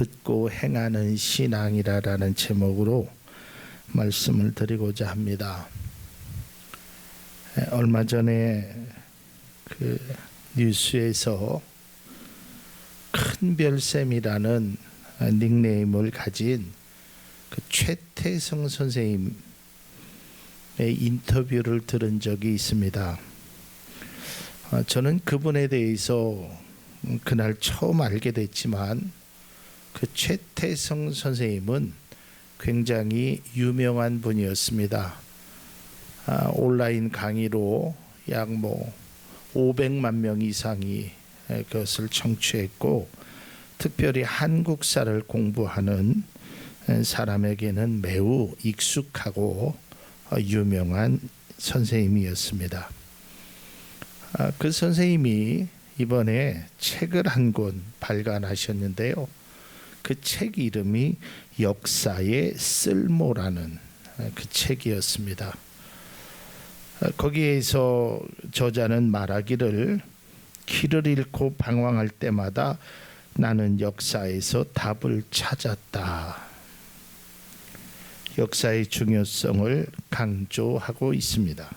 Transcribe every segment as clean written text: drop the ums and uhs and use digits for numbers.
듣고 행하는 신앙이라는 제목으로 말씀을 드리고자 합니다. 얼마 전에 그 뉴스에서 큰별쌤이라는 닉네임을 가진 그 최태성 선생님의 인터뷰를 들은 적이 있습니다. 저는 그분에 대해서 그날 처음 알게 됐지만 그 최태성 선생님은 굉장히 유명한 분이었습니다. 온라인 강의로 약 500만 명 이상이 그것을 청취했고, 특별히 한국사를 공부하는 사람에게는 매우 익숙하고 유명한 선생님이었습니다. 그 선생님이 이번에 책을 한 권 발간하셨는데요. 그 책 이름이 역사의 쓸모라는 그 책이었습니다. 거기에서 저자는 말하기를, 길을 잃고 방황할 때마다 나는 역사에서 답을 찾았다. 역사의 중요성을 강조하고 있습니다.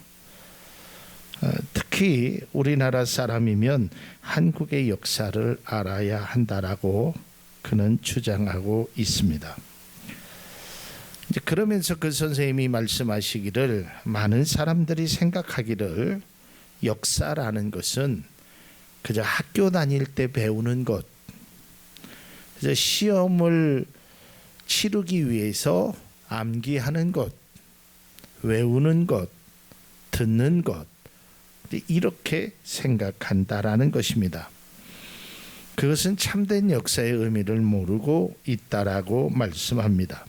특히 우리나라 사람이면 한국의 역사를 알아야 한다라고 그는 주장하고 있습니다. 이제 그러면서 그 선생님이 말씀하시기를, 많은 사람들이 생각하기를 역사라는 것은 그저 학교 다닐 때 배우는 것, 그저 시험을 치르기 위해서 암기하는 것, 외우는 것, 듣는 것, 이렇게 생각한다라는 것입니다. 그것은 참된 역사의 의미를 모르고 있다라고 말씀합니다.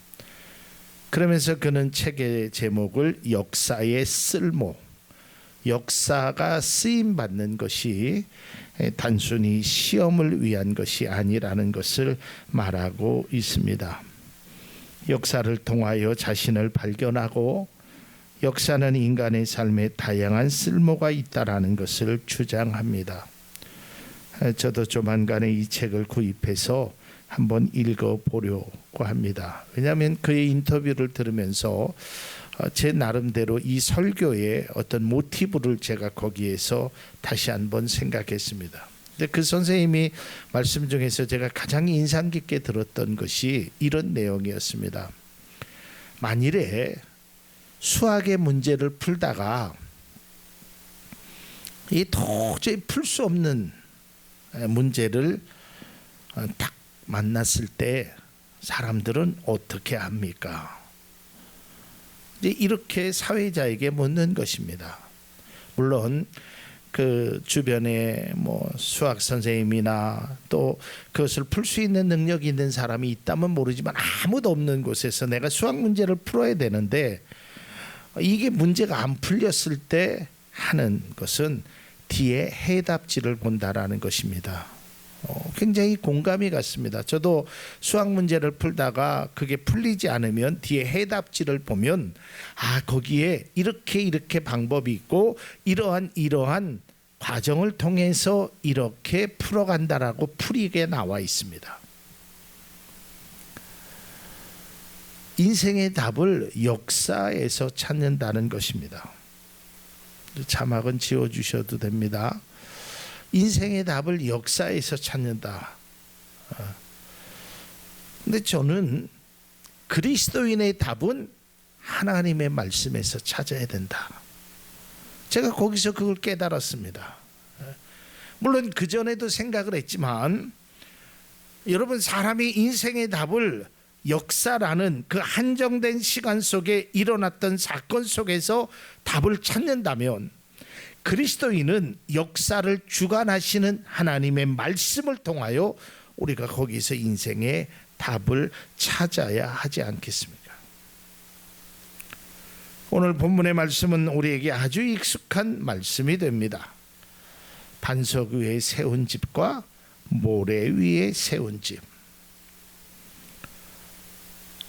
그러면서 그는 책의 제목을 역사의 쓸모, 역사가 쓰임받는 것이 단순히 시험을 위한 것이 아니라는 것을 말하고 있습니다. 역사를 통하여 자신을 발견하고, 역사는 인간의 삶에 다양한 쓸모가 있다라는 것을 주장합니다. 저도 조만간에 이 책을 구입해서 한번 읽어보려고 합니다. 왜냐하면 그의 인터뷰를 들으면서 제 나름대로 이 설교의 어떤 모티브를 제가 거기에서 다시 한번 생각했습니다. 근데 그 선생님이 말씀 중에서 제가 가장 인상 깊게 들었던 것이 이런 내용이었습니다. 만일에 수학의 문제를 풀다가 이 도저히 풀 수 없는 문제를 딱 만났을 때 사람들은 어떻게 합니까? 이제 이렇게 사회자에게 묻는 것입니다. 물론 그 주변에 수학 선생님이나 또 그것을 풀 수 있는 능력이 있는 사람이 있다면 모르지만, 아무도 없는 곳에서 내가 수학 문제를 풀어야 되는데 이게 문제가 안 풀렸을 때 하는 것은 뒤에 해답지를 본다라는 것입니다. 굉장히 공감이 갔습니다. 저도 수학 문제를 풀다가 그게 풀리지 않으면 뒤에 해답지를 보면, 거기에 이렇게 방법이 있고 이러한 과정을 통해서 이렇게 풀어간다라고 풀이게 나와 있습니다. 인생의 답을 역사에서 찾는다는 것입니다. 자막은 지워주셔도 됩니다. 인생의 답을 역사에서 찾는다. 근데 저는 그리스도인의 답은 하나님의 말씀에서 찾아야 된다. 제가 거기서 그걸 깨달았습니다. 물론 그전에도 생각을 했지만, 여러분, 사람이 인생의 답을 역사라는 그 한정된 시간 속에 일어났던 사건 속에서 답을 찾는다면, 그리스도인은 역사를 주관하시는 하나님의 말씀을 통하여 우리가 거기서 인생의 답을 찾아야 하지 않겠습니까? 오늘 본문의 말씀은 우리에게 아주 익숙한 말씀이 됩니다. 반석 위에 세운 집과 모래 위에 세운 집.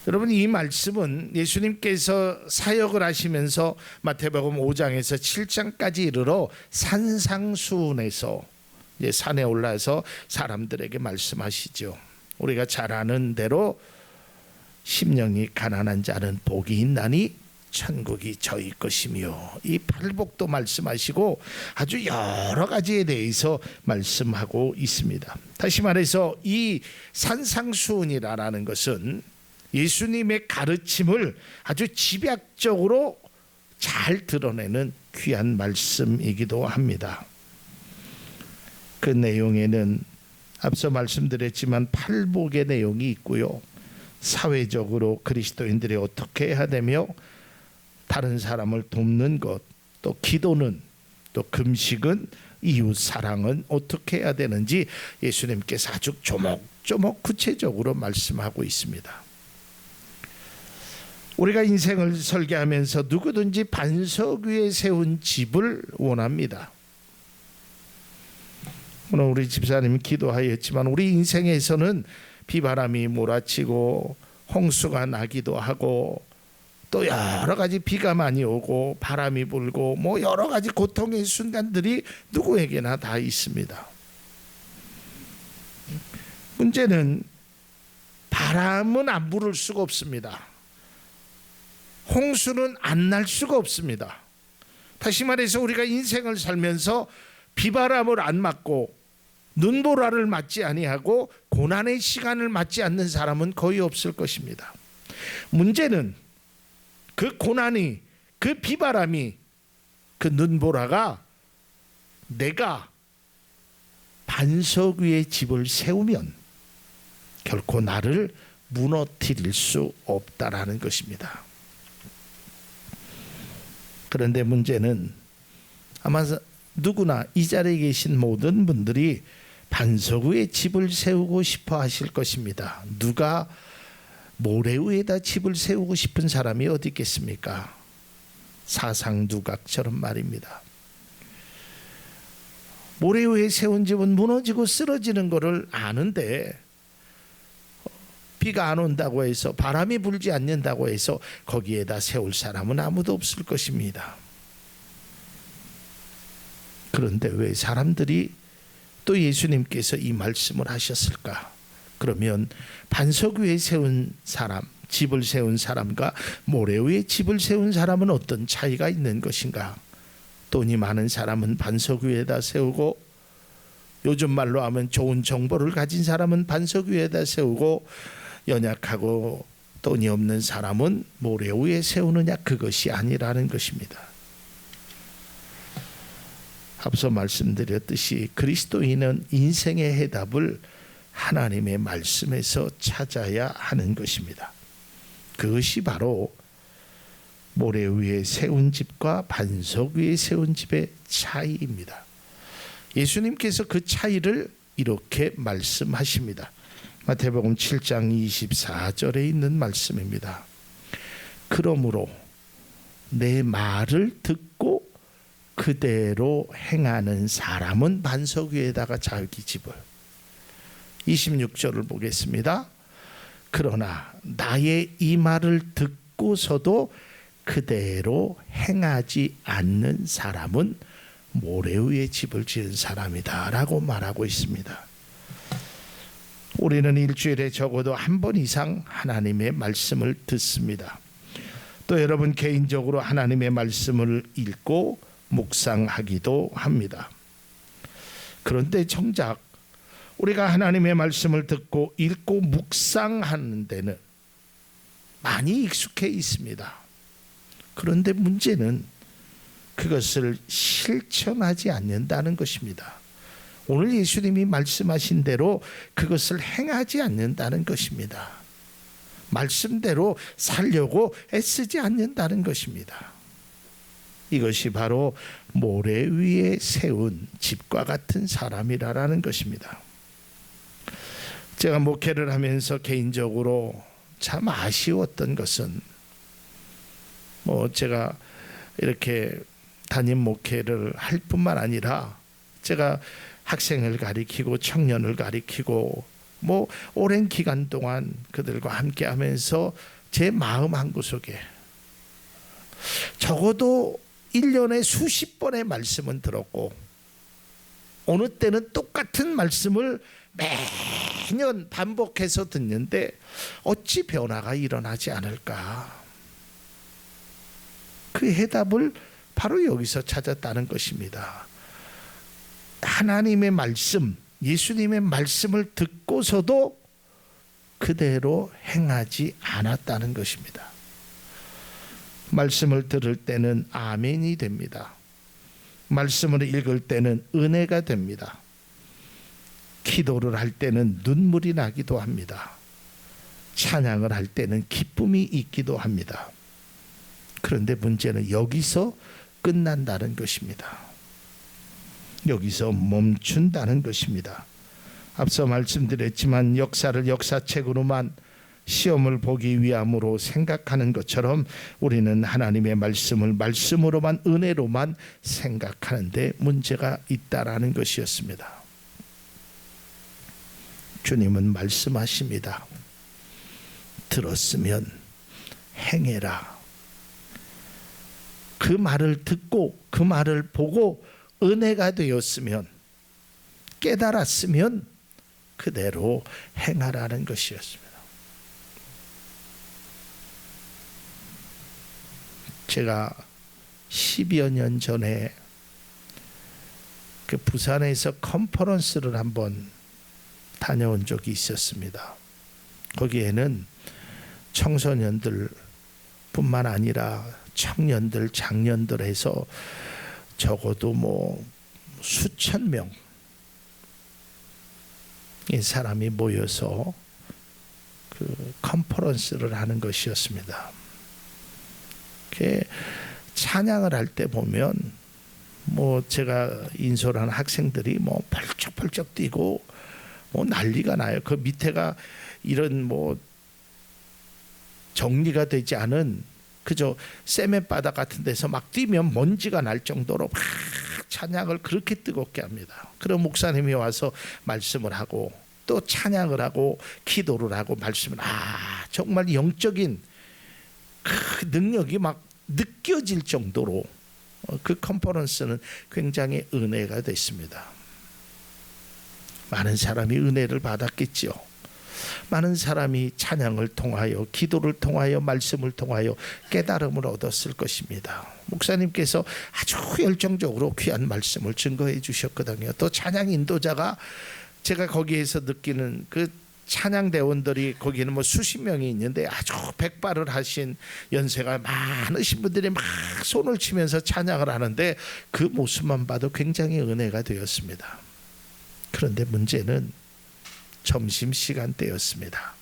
여러분, 이 말씀은 예수님께서 사역을 하시면서 마태복음 5장에서 7장까지 이르러 산상수훈에서 산에 올라서 사람들에게 말씀하시죠. 우리가 잘 아는 대로 심령이 가난한 자는 복이 있나니 천국이 저희 것이며, 이 팔복도 말씀하시고 아주 여러 가지에 대해서 말씀하고 있습니다. 다시 말해서 이 산상수훈이라는 것은 예수님의 가르침을 아주 집약적으로 잘 드러내는 귀한 말씀이기도 합니다. 그 내용에는 앞서 말씀드렸지만 팔복의 내용이 있고요, 사회적으로 그리스도인들이 어떻게 해야 되며, 다른 사람을 돕는 것, 또 기도는, 또 금식은, 이웃 사랑은 어떻게 해야 되는지 예수님께서 아주 조목조목 구체적으로 말씀하고 있습니다. 우리가 인생을 설계하면서 누구든지 반석 위에 세운 집을 원합니다. 오늘 우리 집사님이 기도하였지만 우리 인생에서는 비바람이 몰아치고 홍수가 나기도 하고, 또 여러 가지 비가 많이 오고 바람이 불고, 뭐 여러 가지 고통의 순간들이 누구에게나 다 있습니다. 문제는 바람은 안 불을 수가 없습니다. 홍수는 안 날 수가 없습니다. 다시 말해서 우리가 인생을 살면서 비바람을 안 맞고 눈보라를 맞지 아니하고 고난의 시간을 맞지 않는 사람은 거의 없을 것입니다. 문제는 그 고난이, 그 비바람이, 그 눈보라가 내가 반석 위에 집을 세우면 결코 나를 무너뜨릴 수 없다라는 것입니다. 그런데 문제는 아마 누구나 이 자리에 계신 모든 분들이 반석 위에 집을 세우고 싶어 하실 것입니다. 누가 모래 위에다 집을 세우고 싶은 사람이 어디 있겠습니까? 사상두각처럼 말입니다. 모래 위에 세운 집은 무너지고 쓰러지는 것을 아는데, 비가 안 온다고 해서, 바람이 불지 않는다고 해서 거기에다 세울 사람은 아무도 없을 것입니다. 그런데 왜 사람들이 또 예수님께서 이 말씀을 하셨을까? 그러면 반석 위에 세운 사람, 집을 세운 사람과 모래 위에 집을 세운 사람은 어떤 차이가 있는 것인가? 돈이 많은 사람은 반석 위에다 세우고, 요즘 말로 하면 좋은 정보를 가진 사람은 반석 위에다 세우고, 연약하고 돈이 없는 사람은 모래 위에 세우느냐, 그것이 아니라는 것입니다. 앞서 말씀드렸듯이 그리스도인은 인생의 해답을 하나님의 말씀에서 찾아야 하는 것입니다. 그것이 바로 모래 위에 세운 집과 반석 위에 세운 집의 차이입니다. 예수님께서 그 차이를 이렇게 말씀하십니다. 마태복음 7장 24절에 있는 말씀입니다. 그러므로 내 말을 듣고 그대로 행하는 사람은 반석 위에다가 자기 집을. 26절을 보겠습니다. 그러나 나의 이 말을 듣고서도 그대로 행하지 않는 사람은 모래 위에 집을 지은 사람이다 라고 말하고 있습니다. 우리는 일주일에 적어도 한 번 이상 하나님의 말씀을 듣습니다. 또 여러분 개인적으로 하나님의 말씀을 읽고 묵상하기도 합니다. 그런데 정작 우리가 하나님의 말씀을 듣고 읽고 묵상하는 데는 많이 익숙해 있습니다. 그런데 문제는 그것을 실천하지 않는다는 것입니다. 오늘 예수님이 말씀하신 대로 그것을 행하지 않는다는 것입니다. 말씀대로 살려고 애쓰지 않는다는 것입니다. 이것이 바로 모래 위에 세운 집과 같은 사람이라는 것입니다. 제가 목회를 하면서 개인적으로 참 아쉬웠던 것은, 제가 이렇게 담임 목회를 할 뿐만 아니라 제가 학생을 가리키고 청년을 가리키고 오랜 기간 동안 그들과 함께 하면서 제 마음 한구석에 적어도 1년에 수십 번의 말씀은 들었고 어느 때는 똑같은 말씀을 매년 반복해서 듣는데 어찌 변화가 일어나지 않을까? 그 해답을 바로 여기서 찾았다는 것입니다. 하나님의 말씀, 예수님의 말씀을 듣고서도 그대로 행하지 않았다는 것입니다. 말씀을 들을 때는 아멘이 됩니다. 말씀을 읽을 때는 은혜가 됩니다. 기도를 할 때는 눈물이 나기도 합니다. 찬양을 할 때는 기쁨이 있기도 합니다. 그런데 문제는 여기서 끝난다는 것입니다. 여기서 멈춘다는 것입니다. 앞서 말씀드렸지만 역사를 역사책으로만 시험을 보기 위함으로 생각하는 것처럼 우리는 하나님의 말씀을 말씀으로만 은혜로만 생각하는데 문제가 있다라는 것이었습니다. 주님은 말씀하십니다. 들었으면 행해라. 그 말을 듣고 그 말을 보고 은혜가 되었으면, 깨달았으면 그대로 행하라는 것이었습니다. 제가 10여 년 전에 그 부산에서 컨퍼런스를 한번 다녀온 적이 있었습니다. 거기에는 청소년들 뿐만 아니라 청년들, 장년들 해서 적어도 수천 명의 사람이 모여서 그 컨퍼런스를 하는 것이었습니다. 찬양을 할 때 보면 제가 인솔한 학생들이 펄쩍펄쩍 뛰고 난리가 나요. 그 밑에가 이런 정리가 되지 않은 그저 세면바닥 같은 데서 막 뛰면 먼지가 날 정도로 막 찬양을 그렇게 뜨겁게 합니다. 그럼 목사님이 와서 말씀을 하고 또 찬양을 하고 기도를 하고 말씀을 정말 영적인 그 능력이 막 느껴질 정도로 그 컨퍼런스는 굉장히 은혜가 됐습니다. 많은 사람이 은혜를 받았겠죠. 많은 사람이 찬양을 통하여, 기도를 통하여, 말씀을 통하여 깨달음을 얻었을 것입니다. 목사님께서 아주 열정적으로 귀한 말씀을 증거해 주셨거든요. 또 찬양 인도자가 제가 거기에서 느끼는 그 찬양대원들이 거기는 수십 명이 있는데 아주 백발을 하신 연세가 많으신 분들이 막 손을 치면서 찬양을 하는데 그 모습만 봐도 굉장히 은혜가 되었습니다. 그런데 문제는 점심시간 때였습니다.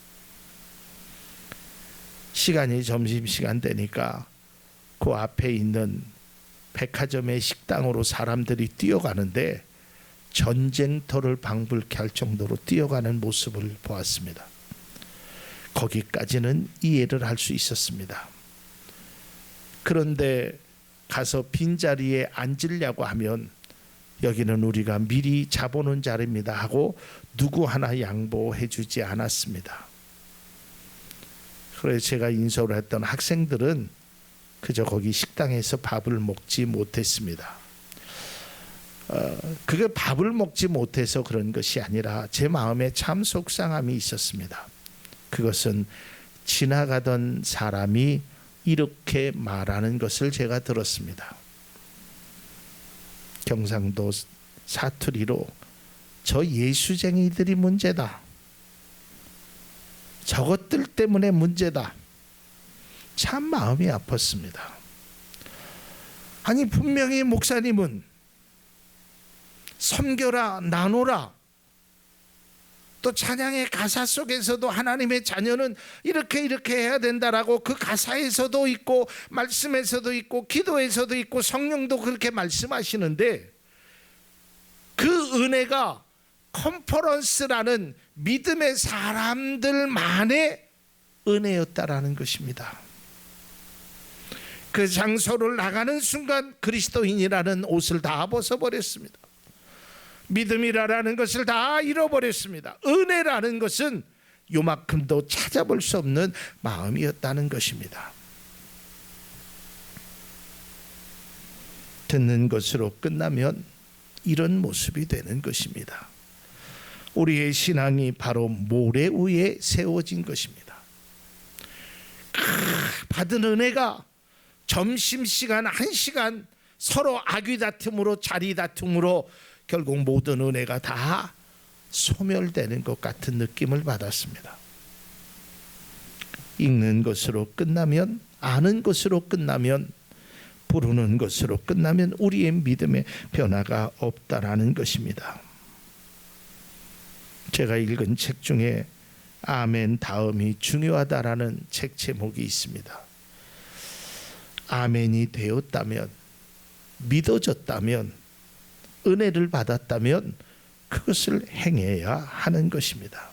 시간이 점심시간 되니까 그 앞에 있는 백화점의 식당으로 사람들이 뛰어가는데 전쟁터를 방불케 할 정도로 뛰어가는 모습을 보았습니다. 거기까지는 이해를 할 수 있었습니다. 그런데 가서 빈자리에 앉으려고 하면 여기는 우리가 미리 잡아놓은 자리입니다 하고 누구 하나 양보해 주지 않았습니다. 그래서 제가 인솔을 했던 학생들은 그저 거기 식당에서 밥을 먹지 못했습니다. 그게 밥을 먹지 못해서 그런 것이 아니라 제 마음에 참 속상함이 있었습니다. 그것은 지나가던 사람이 이렇게 말하는 것을 제가 들었습니다. 경상도 사투리로 저 예수쟁이들이 문제다. 저것들 때문에 문제다. 참 마음이 아팠습니다. 아니 분명히 목사님은 섬겨라, 나누라, 또 찬양의 가사 속에서도 하나님의 자녀는 이렇게 해야 된다라고 그 가사에서도 있고 말씀에서도 있고 기도에서도 있고 성령도 그렇게 말씀하시는데 그 은혜가 컨퍼런스라는 믿음의 사람들만의 은혜였다라는 것입니다. 그 장소를 나가는 순간 그리스도인이라는 옷을 다 벗어버렸습니다. 믿음이라는 것을 다 잃어버렸습니다. 은혜라는 것은 요만큼도 찾아볼 수 없는 마음이었다는 것입니다. 듣는 것으로 끝나면 이런 모습이 되는 것입니다. 우리의 신앙이 바로 모래 위에 세워진 것입니다. 받은 은혜가 점심시간 1시간 서로 악의 다툼으로 자리 다툼으로 결국 모든 은혜가 다 소멸되는 것 같은 느낌을 받았습니다. 읽는 것으로 끝나면, 아는 것으로 끝나면, 부르는 것으로 끝나면 우리의 믿음의 변화가 없다라는 것입니다. 제가 읽은 책 중에 아멘 다음이 중요하다라는 책 제목이 있습니다. 아멘이 되었다면, 믿어졌다면, 은혜를 받았다면 그것을 행해야 하는 것입니다.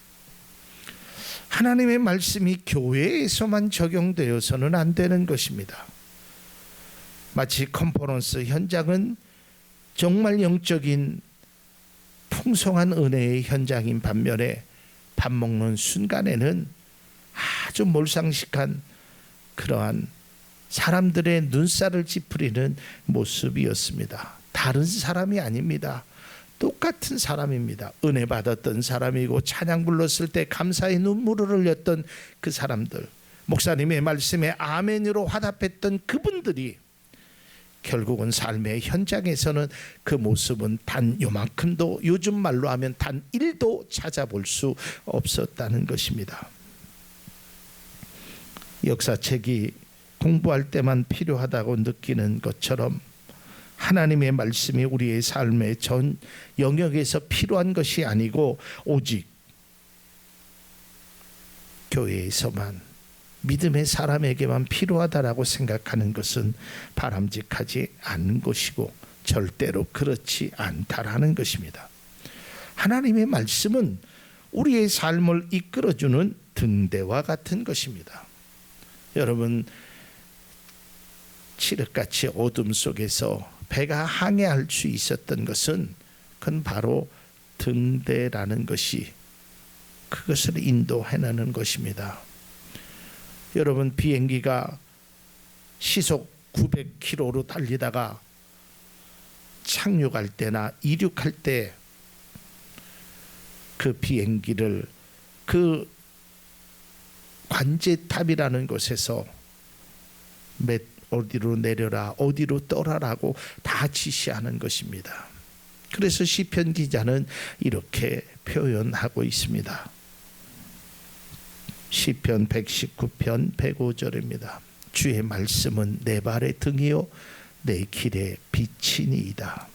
하나님의 말씀이 교회에서만 적용되어서는 안 되는 것입니다. 마치 컨퍼런스 현장은 정말 영적인 풍성한 은혜의 현장인 반면에 밥 먹는 순간에는 아주 몰상식한 그러한 사람들의 눈살을 찌푸리는 모습이었습니다. 다른 사람이 아닙니다. 똑같은 사람입니다. 은혜 받았던 사람이고 찬양 불렀을 때 감사의 눈물을 흘렸던 그 사람들, 목사님의 말씀에 아멘으로 화답했던 그분들이 결국은 삶의 현장에서는 그 모습은 단 요만큼도, 요즘 말로 하면 단 1도 찾아볼 수 없었다는 것입니다. 역사책이 공부할 때만 필요하다고 느끼는 것처럼 하나님의 말씀이 우리의 삶의 전 영역에서 필요한 것이 아니고 오직 교회에서만, 믿음의 사람에게만 필요하다라고 생각하는 것은 바람직하지 않은 것이고 절대로 그렇지 않다라는 것입니다. 하나님의 말씀은 우리의 삶을 이끌어주는 등대와 같은 것입니다. 여러분, 칠흑같이 어둠 속에서 배가 항해할 수 있었던 것은 그건 바로 등대라는 것이 그것을 인도해내는 것입니다. 여러분, 비행기가 시속 900km로 달리다가 착륙할 때나 이륙할 때 그 비행기를 그 관제탑이라는 곳에서 어디로 내려라, 어디로 떠라라고 다 지시하는 것입니다. 그래서 시편 기자는 이렇게 표현하고 있습니다. 시편 119편 105절입니다. 주의 말씀은 내 발의 등이요 내 길의 빛이니이다.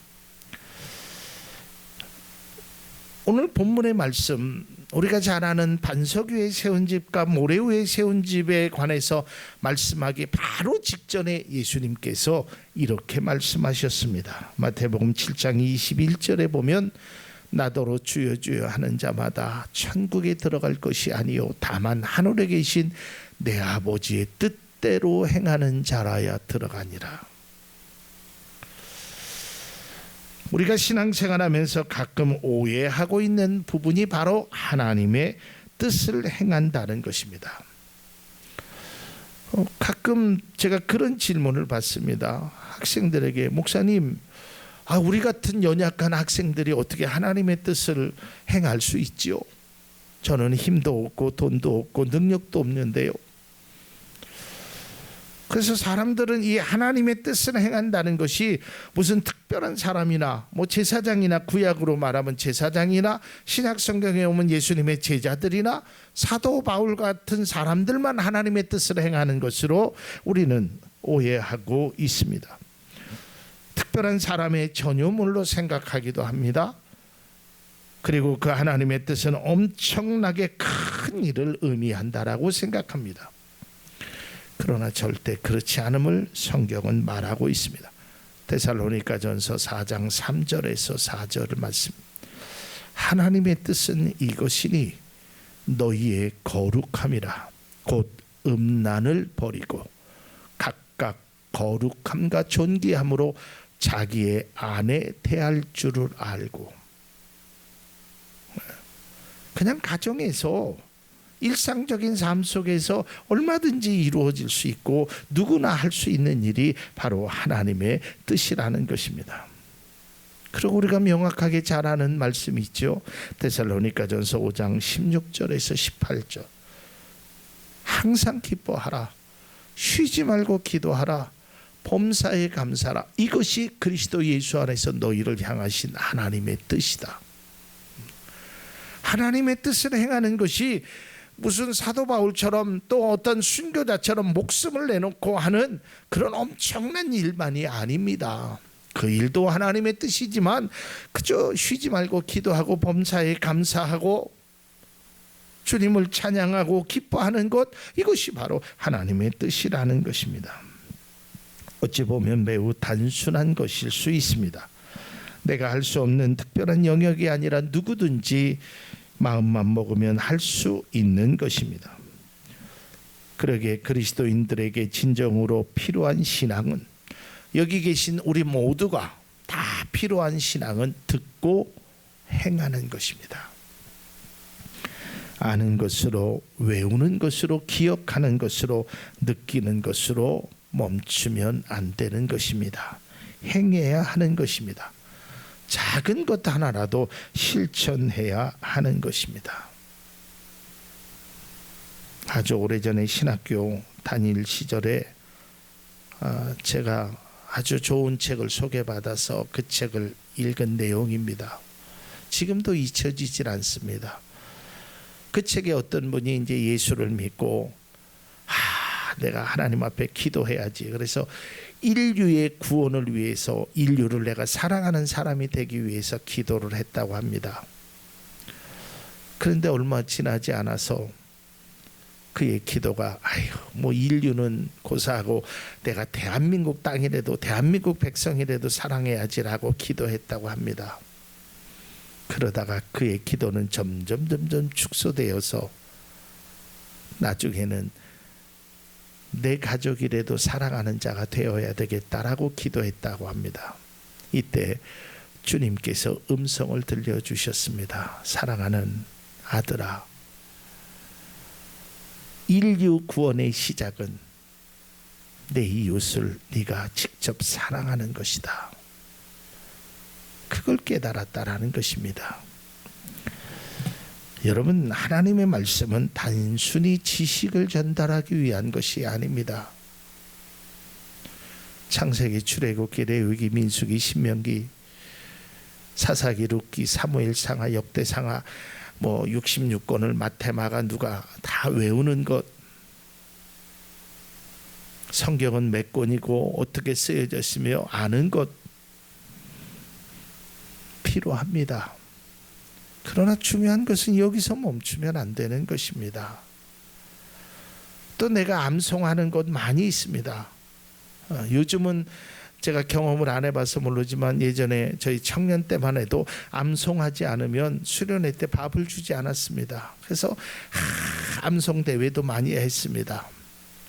오늘 본문의 말씀, 우리가 잘 아는 반석 위에 세운 집과 모래 위에 세운 집에 관해서 말씀하기 바로 직전에 예수님께서 이렇게 말씀하셨습니다. 마태복음 7장 21절에 보면 나더러 주여 주여 하는 자마다 천국에 들어갈 것이 아니요 다만 하늘에 계신 내 아버지의 뜻대로 행하는 자라야 들어가니라. 우리가 신앙생활하면서 가끔 오해하고 있는 부분이 바로 하나님의 뜻을 행한다는 것입니다. 가끔 제가 그런 질문을 받습니다. 학생들에게, 목사님, 우리 같은 연약한 학생들이 어떻게 하나님의 뜻을 행할 수 있지요? 저는 힘도 없고 돈도 없고 능력도 없는데요. 그래서 사람들은 이 하나님의 뜻을 행한다는 것이 무슨 특별한 사람이나 제사장이나, 구약으로 말하면 제사장이나, 신약 성경에 오면 예수님의 제자들이나 사도 바울 같은 사람들만 하나님의 뜻을 행하는 것으로 우리는 오해하고 있습니다. 특별한 사람의 전유물로 생각하기도 합니다. 그리고 그 하나님의 뜻은 엄청나게 큰 일을 의미한다라고 생각합니다. 그러나 절대 그렇지 않음을 성경은 말하고 있습니다. 데살로니가전서 4장 3절에서 4절 말씀. 하나님의 뜻은 이것이니 너희의 거룩함이라. 곧 음란을 버리고 각각 거룩함과 존귀함으로 자기의 아내 대할 줄을 알고. 그냥 가정에서 일상적인 삶 속에서 얼마든지 이루어질 수 있고 누구나 할 수 있는 일이 바로 하나님의 뜻이라는 것입니다. 그리고 우리가 명확하게 잘 아는 말씀이 있죠. 데살로니가전서 5장 16절에서 18절. 항상 기뻐하라. 쉬지 말고 기도하라. 범사에 감사하라. 이것이 그리스도 예수 안에서 너희를 향하신 하나님의 뜻이다. 하나님의 뜻을 행하는 것이 무슨 사도 바울처럼 또 어떤 순교자처럼 목숨을 내놓고 하는 그런 엄청난 일만이 아닙니다. 그 일도 하나님의 뜻이지만 그저 쉬지 말고 기도하고 범사에 감사하고 주님을 찬양하고 기뻐하는 것, 이것이 바로 하나님의 뜻이라는 것입니다. 어찌 보면 매우 단순한 것일 수 있습니다. 내가 할 수 없는 특별한 영역이 아니라 누구든지 마음만 먹으면 할 수 있는 것입니다. 그러기에 그리스도인들에게 진정으로 필요한 신앙은, 여기 계신 우리 모두가 다 필요한 신앙은 듣고 행하는 것입니다. 아는 것으로, 외우는 것으로, 기억하는 것으로, 느끼는 것으로 멈추면 안 되는 것입니다. 행해야 하는 것입니다. 작은 것 하나라도 실천해야 하는 것입니다. 아주 오래전에 신학교 다닐 시절에 제가 아주 좋은 책을 소개받아서 그 책을 읽은 내용입니다. 지금도 잊혀지질 않습니다. 그 책에 어떤 분이 이제 예수를 믿고 내가 하나님 앞에 기도해야지. 그래서 인류의 구원을 위해서, 인류를 내가 사랑하는 사람이 되기 위해서 기도를 했다고 합니다. 그런데 얼마 지나지 않아서 그의 기도가 뭐 인류는 고사하고 내가 대한민국 땅이라도, 대한민국 백성이라도 사랑해야지라고 기도했다고 합니다. 그러다가 그의 기도는 점점 축소되어서 나중에는 내 가족이라도 사랑하는 자가 되어야 되겠다라고 기도했다고 합니다. 이때 주님께서 음성을 들려주셨습니다. 사랑하는 아들아, 인류 구원의 시작은 내 이웃을 네가 직접 사랑하는 것이다. 그걸 깨달았다라는 것입니다. 여러분, 하나님의 말씀은 단순히 지식을 전달하기 위한 것이 아닙니다. 창세기, 출애굽기, 레위기, 민수기, 신명기, 사사기, 룻기, 사무엘상하, 역대상하, 뭐 66권을 마태, 마가, 누가 다 외우는 것, 성경은 몇 권이고 어떻게 쓰여졌으며 아는 것 필요합니다. 그러나 중요한 것은 여기서 멈추면 안 되는 것입니다. 또 내가 암송하는 것 많이 있습니다. 요즘은 제가 경험을 안 해봐서 모르지만 예전에 저희 청년 때만 해도 암송하지 않으면 수련회 때 밥을 주지 않았습니다. 그래서 암송 대회도 많이 했습니다.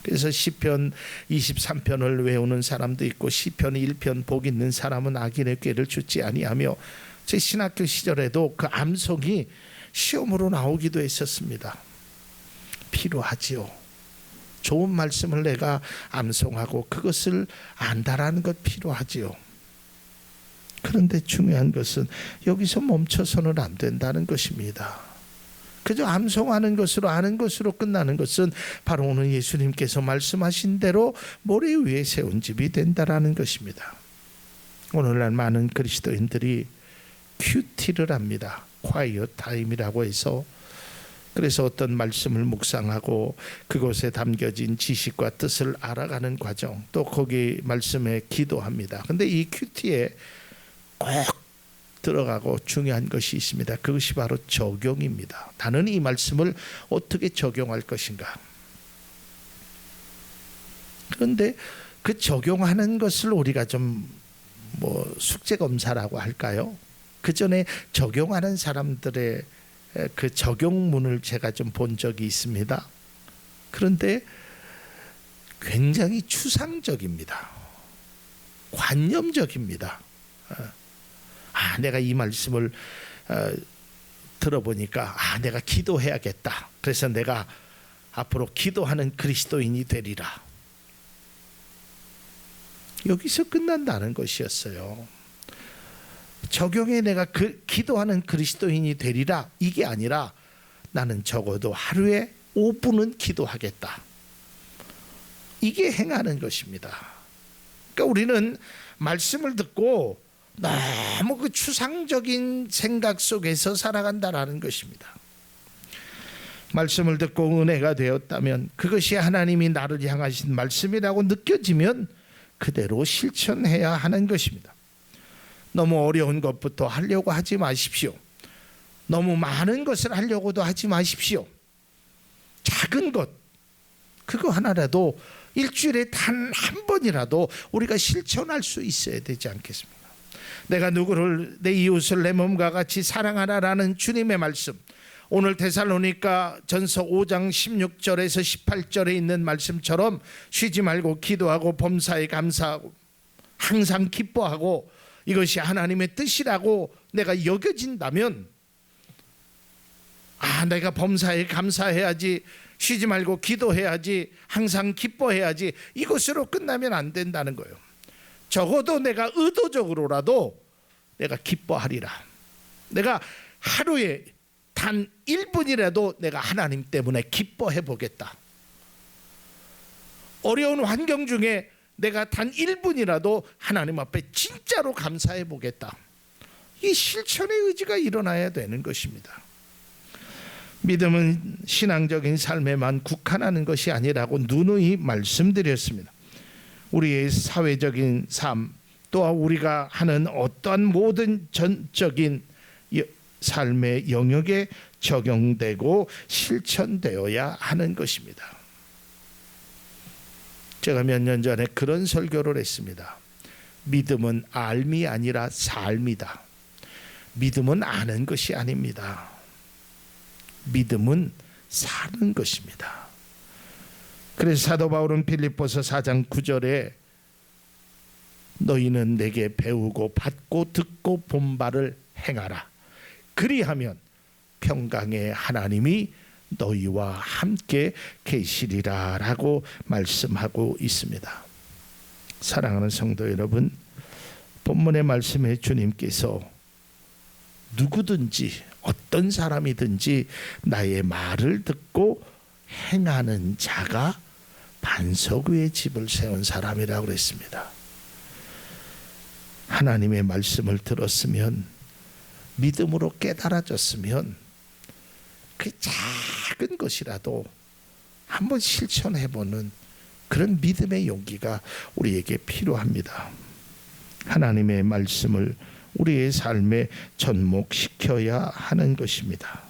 그래서 시편 23편을 외우는 사람도 있고 시편 1편 복 있는 사람은 악인의 꾀를 쫓지 아니하며, 제 신학교 시절에도 그 암송이 시험으로 나오기도 했었습니다. 필요하지요. 좋은 말씀을 내가 암송하고 그것을 안다라는 것 필요하지요. 그런데 중요한 것은 여기서 멈춰서는 안 된다는 것입니다. 그저 암송하는 것으로, 아는 것으로 끝나는 것은 바로 오늘 예수님께서 말씀하신 대로 모래 위에 세운 집이 된다라는 것입니다. 오늘날 많은 그리스도인들이 큐티를 합니다. quiet time이라고 해서, 그래서 어떤 말씀을 묵상하고 그곳에 담겨진 지식과 뜻을 알아가는 과정, 또 거기 말씀에 기도합니다. 근데 이 큐티에 꼭 들어가고 중요한 것이 있습니다. 그것이 바로 적용입니다. 나는 이 말씀을 어떻게 적용할 것인가. 그런데 그 적용하는 것을 우리가 좀 뭐 숙제 검사라고 할까요? 그 전에 적용하는 사람들의 그 적용문을 제가 좀 본 적이 있습니다. 그런데 굉장히 추상적입니다. 관념적입니다. 내가 이 말씀을 들어보니까 내가 기도해야겠다. 그래서 내가 앞으로 기도하는 그리스도인이 되리라. 여기서 끝난다는 것이었어요. 적용해 내가 기도하는 그리스도인이 되리라, 이게 아니라 나는 적어도 하루에 5분은 기도하겠다, 이게 행하는 것입니다. 그러니까 우리는 말씀을 듣고 너무 그 추상적인 생각 속에서 살아간다라는 것입니다. 말씀을 듣고 은혜가 되었다면, 그것이 하나님이 나를 향하신 말씀이라고 느껴지면 그대로 실천해야 하는 것입니다. 너무 어려운 것부터 하려고 하지 마십시오. 너무 많은 것을 하려고도 하지 마십시오. 작은 것, 그거 하나라도 일주일에 단 한 번이라도 우리가 실천할 수 있어야 되지 않겠습니까? 내가 누구를, 내 이웃을 내 몸과 같이 사랑하라라는 주님의 말씀, 오늘 데살로니가 전서 5장 16절에서 18절에 있는 말씀처럼 쉬지 말고 기도하고 범사에 감사하고 항상 기뻐하고, 이것이 하나님의 뜻이라고 내가 여겨진다면, 내가 범사에 감사해야지, 쉬지 말고 기도해야지, 항상 기뻐해야지, 이것으로 끝나면 안 된다는 거예요. 적어도 내가 의도적으로라도 내가 기뻐하리라, 내가 하루에 단 1분이라도 내가 하나님 때문에 기뻐해 보겠다, 어려운 환경 중에 내가 단 1분이라도 하나님 앞에 진짜로 감사해 보겠다, 이 실천의 의지가 일어나야 되는 것입니다. 믿음은 신앙적인 삶에만 국한하는 것이 아니라고 누누이 말씀드렸습니다. 우리의 사회적인 삶, 또한 우리가 하는 어떠한 모든 전적인 삶의 영역에 적용되고 실천되어야 하는 것입니다. 제가 몇 년 전에 그런 설교를 했습니다. 믿음은 알미 아니라 삶이다. 믿음은 아는 것이 아닙니다. 믿음은 사는 것입니다. 그래서 사도 바울은 빌립보서 4장 9절에 너희는 내게 배우고 받고 듣고 본 바를 행하라, 그리하면 평강의 하나님이 너희와 함께 계시리라 라고 말씀하고 있습니다. 사랑하는 성도 여러분, 본문의 말씀에 주님께서 누구든지 어떤 사람이든지 나의 말을 듣고 행하는 자가 반석 위에 집을 세운 사람이라고 그랬습니다. 하나님의 말씀을 들었으면, 믿음으로 깨달아졌으면 그 작은 것이라도 한번 실천해보는 그런 믿음의 용기가 우리에게 필요합니다. 하나님의 말씀을 우리의 삶에 접목시켜야 하는 것입니다.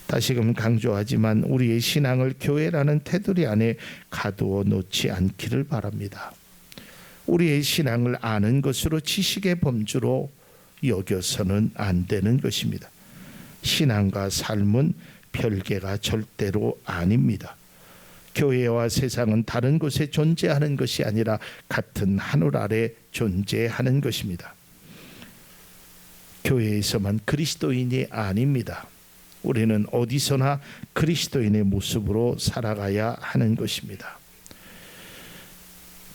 다시금 강조하지만 우리의 신앙을 교회라는 테두리 안에 가두어 놓지 않기를 바랍니다. 우리의 신앙을 아는 것으로 지식의 범주로 여겨서는 안 되는 것입니다. 신앙과 삶은 별개가 절대로 아닙니다. 교회와 세상은 다른 곳에 존재하는 것이 아니라 같은 하늘 아래 존재하는 것입니다. 교회에서만 그리스도인이 아닙니다. 우리는 어디서나 그리스도인의 모습으로 살아가야 하는 것입니다.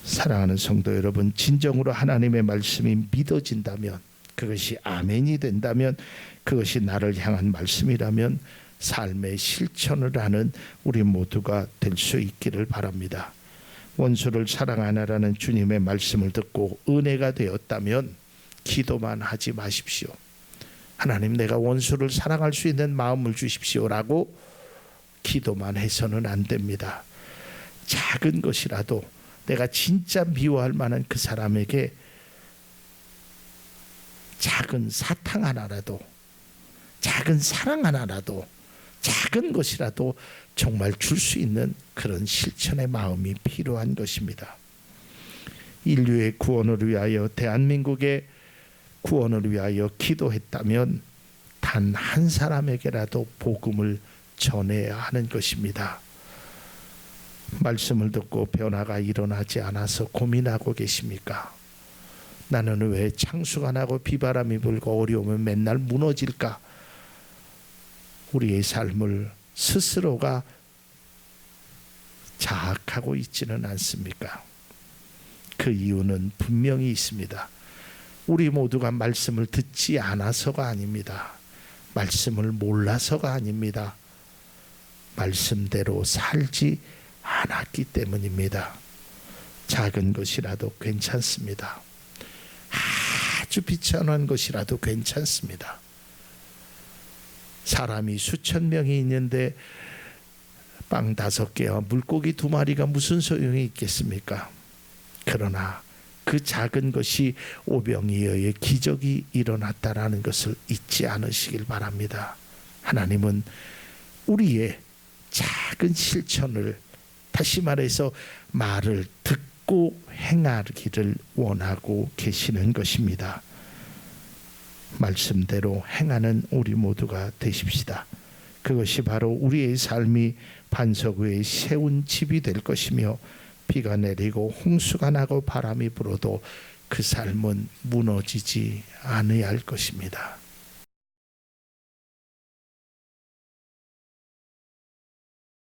사랑하는 성도 여러분, 진정으로 하나님의 말씀이 믿어진다면, 그것이 아멘이 된다면, 그것이 나를 향한 말씀이라면 삶의 실천을 하는 우리 모두가 될 수 있기를 바랍니다. 원수를 사랑하라는 주님의 말씀을 듣고 은혜가 되었다면 기도만 하지 마십시오. 하나님, 내가 원수를 사랑할 수 있는 마음을 주십시오라고 기도만 해서는 안 됩니다. 작은 것이라도 내가 진짜 미워할 만한 그 사람에게 작은 사탕 하나라도, 작은 사랑 하나라도, 작은 것이라도 정말 줄 수 있는 그런 실천의 마음이 필요한 것입니다. 인류의 구원을 위하여, 대한민국의 구원을 위하여 기도했다면 단 한 사람에게라도 복음을 전해야 하는 것입니다. 말씀을 듣고 변화가 일어나지 않아서 고민하고 계십니까? 나는 왜 창수가 나고 비바람이 불고 어려우면 맨날 무너질까? 우리의 삶을 스스로가 자학하고 있지는 않습니까? 그 이유는 분명히 있습니다. 우리 모두가 말씀을 듣지 않아서가 아닙니다. 말씀을 몰라서가 아닙니다. 말씀대로 살지 않았기 때문입니다. 작은 것이라도 괜찮습니다. 아주 비천한 것이라도 괜찮습니다. 사람이 수천 명이 있는데 빵 5개와 물고기 2마리가 무슨 소용이 있겠습니까? 그러나 그 작은 것이 오병이어의 기적이 일어났다라는 것을 잊지 않으시길 바랍니다. 하나님은 우리의 작은 실천을, 다시 말해서 말을 듣고 행하기를 원하고 계시는 것입니다. 말씀대로 행하는 우리 모두가 되십시다. 그것이 바로 우리의 삶이 반석 위에 세운 집이 될 것이며, 비가 내리고 홍수가 나고 바람이 불어도 그 삶은 무너지지 아니할 것입니다.